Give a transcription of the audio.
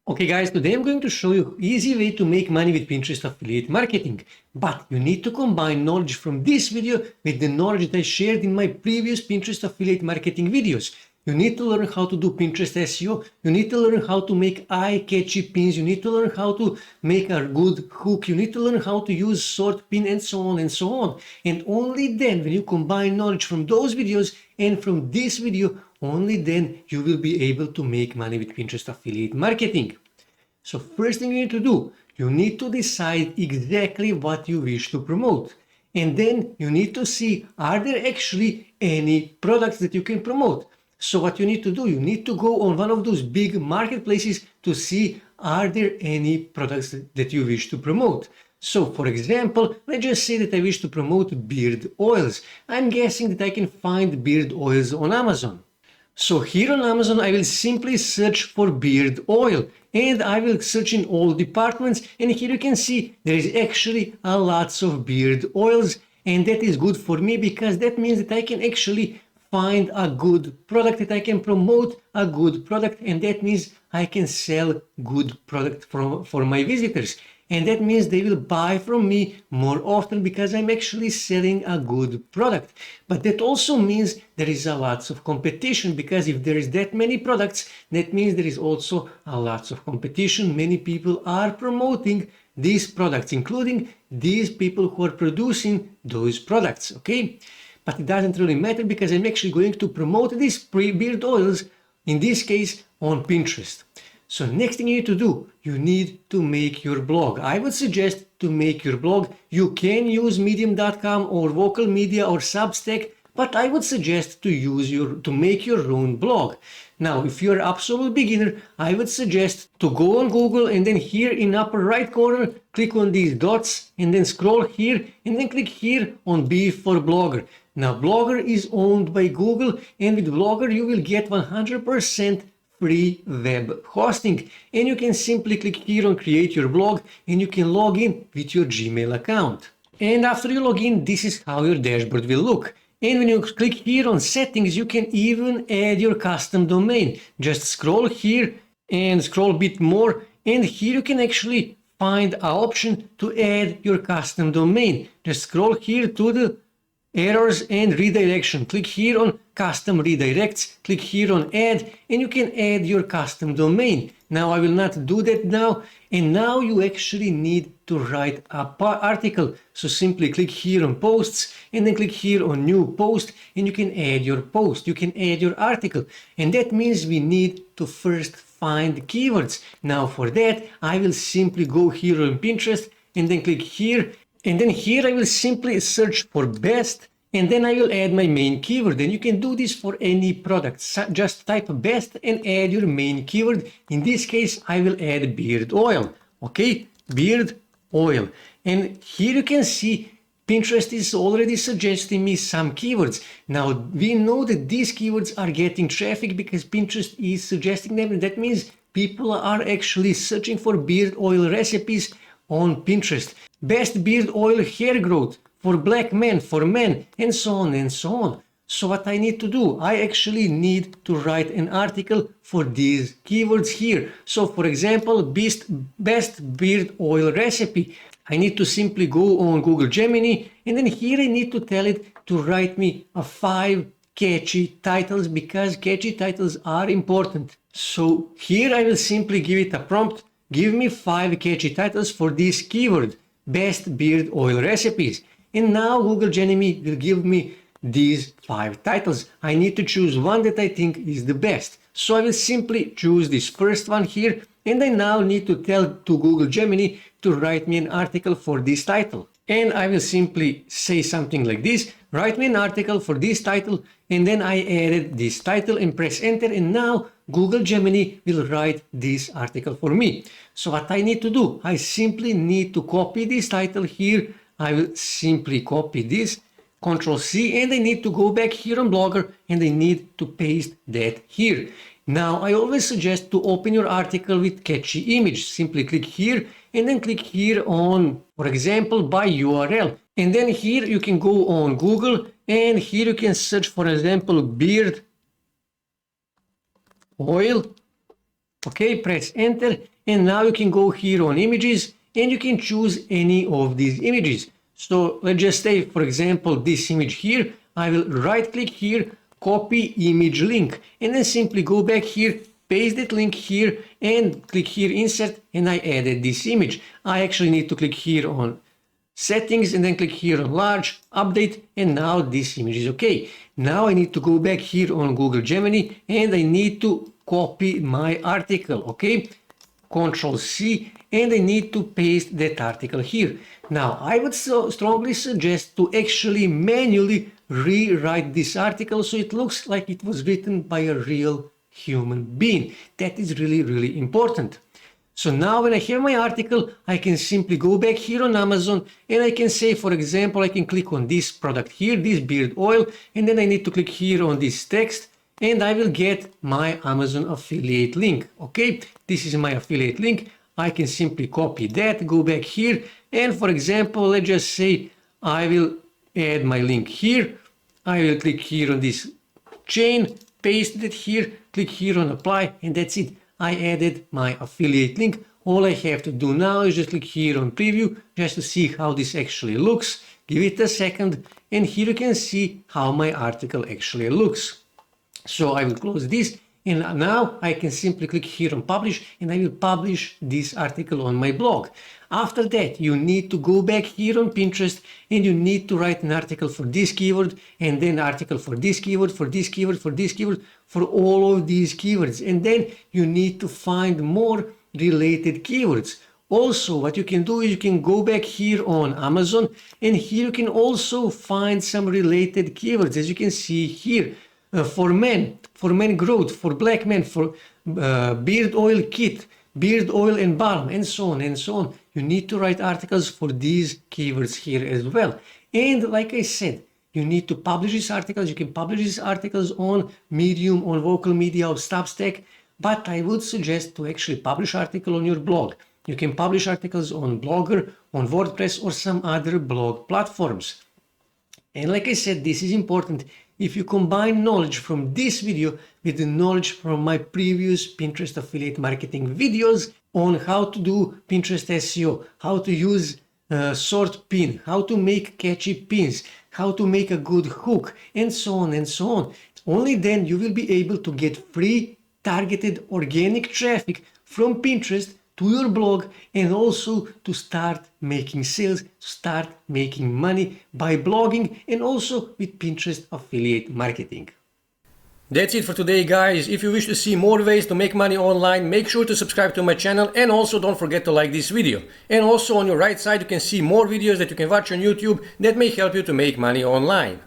Okay guys, today I'm going to show you easy way to make money with Pinterest affiliate marketing. But you need to combine knowledge from this video with the knowledge that I shared in my previous Pinterest affiliate marketing videos. You need to learn how to do Pinterest SEO, you need to learn how to make eye-catchy pins, you need to learn how to make a good hook, you need to learn how to use sort pin and so on and so on. And only then, when you combine knowledge from those videos and from this video, only then you will be able to make money with Pinterest affiliate marketing. So first thing you need to do, you need to decide exactly what you wish to promote. And then you need to see, are there actually any products that you can promote? So what you need to do, you need to go on one of those big marketplaces to see, are there any products that you wish to promote? So for example, let's just say that I wish to promote beard oils. I'm guessing that I can find beard oils on Amazon. So here on Amazon, I will simply search for beard oil and I will search in all departments, and here you can see there is actually a lots of beard oils, and that is good for me because that means that I can actually find a good product, that I can promote a good product, and that means I can sell good product for my visitors. And that means they will buy from me more often because I'm actually selling a good product. But that also means there is a lots of competition, because if there is that many products, that means there is also a lots of competition. Many people are promoting these products, including these people who are producing those products, okay? But it doesn't really matter because I'm actually going to promote these beard oils, in this case, on Pinterest. So next thing you need to do, you need to make your blog. I would suggest to make your blog. You can use medium.com or Vocal Media or Substack, but I would suggest to make your own blog. Now, if you're an absolute beginner, I would suggest to go on Google and then here in upper right corner, click on these dots and then scroll here and then click here on B for Blogger. Now, Blogger is owned by Google, and with Blogger you will get 100% free web hosting, and you can simply click here on create your blog and you can log in with your Gmail account. And after you log in, this is how your dashboard will look. And when you click here on settings, you can even add your custom domain. Just scroll here and scroll a bit more, and here you can actually find an option to add your custom domain. Just scroll here to the errors and redirection. Click here on custom redirects, click here on add, and you can add your custom domain. Now I will not do that now, and now you actually need to write an article. So simply click here on posts and then click here on new post, and you can add your post, you can add your article. And that means we need to first find keywords. Now for that, I will simply go here on Pinterest and then click here. And then here I will simply search for best, and then I will add my main keyword. And you can do this for any product. Just type best and add your main keyword. In this case, I will add beard oil. Okay, beard oil. And here you can see Pinterest is already suggesting me some keywords. Now we know that these keywords are getting traffic because Pinterest is suggesting them, and that means people are actually searching for beard oil recipes on Pinterest. Best beard oil hair growth for black men, for men, and so on and so on. So what I need to do, I actually need to write an article for these keywords here. So for example, best beard oil recipe. I need to simply go on Google Gemini, and then here I need to tell it to write me 5 catchy titles, because catchy titles are important. So here I will simply give it a prompt. Give me 5 catchy titles for this keyword, best beard oil recipes. And now Google Gemini will give me these 5 titles. I need to choose one that I think is the best. So I will simply choose this first one here, and I now need to tell to Google Gemini to write me an article for this title. And I will simply say something like this: write me an article for this title, and then I added this title and press enter, and now Google Gemini will write this article for me. So what I need to do, I simply need to copy this title here. I will simply copy this, Control C, and I need to go back here on Blogger and I need to paste that here. Now I always suggest to open your article with catchy image. Simply click here and then click here on, for example, by URL. And then here you can go on Google, and here you can search, for example, beard oil Okay, press enter, and now you can go here on images and you can choose any of these images. So let's just say, for example, this image here, I will right click here, copy image link, and then simply go back here, paste that link here, and click here insert, and I added this image. I actually need to click here on settings and then click here on large, update, and now this image is okay. Now I need to go back here on Google Gemini and I need to copy my article, okay? Control C, and I need to paste that article here. Now I would strongly suggest to actually manually rewrite this article so it looks like it was written by a real human being. That is really, really important. So now when I have my article, I can simply go back here on Amazon and I can say, for example, I can click on this product here, this beard oil, and then I need to click here on this text and I will get my Amazon affiliate link. Okay, this is my affiliate link. I can simply copy that, go back here, and for example, let's just say I will add my link here. I will click here on this chain, paste it here, click here on apply, and that's it. I added my affiliate link. All I have to do now is just click here on preview just to see how this actually looks. Give it a second, and here you can see how my article actually looks. So I will close this, and now I can simply click here on publish, and I will publish this article on my blog. After that, you need to go back here on Pinterest and you need to write an article for this keyword, and then article for this keyword, for this keyword, for this keyword, for all of these keywords. And then you need to find more related keywords. Also, what you can do is you can go back here on Amazon, and here you can also find some related keywords, as you can see here. For men growth, for black men, for beard oil kit, beard oil and balm, and so on and so on. You need to write articles for these keywords here as well. And like I said, you need to publish these articles. You can publish these articles on Medium, on Vocal Media, or Substack, but I would suggest to actually publish article on your blog. You can publish articles on Blogger, on WordPress, or some other blog platforms. And like I said, this is important. If you combine knowledge from this video with the knowledge from my previous Pinterest affiliate marketing videos on how to do Pinterest SEO, how to use sort pin, how to make catchy pins, how to make a good hook, and so on and so on. Only then you will be able to get free targeted organic traffic from Pinterest to your blog, and also to start making sales, start making money by blogging, and also with Pinterest affiliate marketing. That's it for today, guys. If you wish to see more ways to make money online, make sure to subscribe to my channel, and also don't forget to like this video. And also on your right side you can see more videos that you can watch on YouTube that may help you to make money online.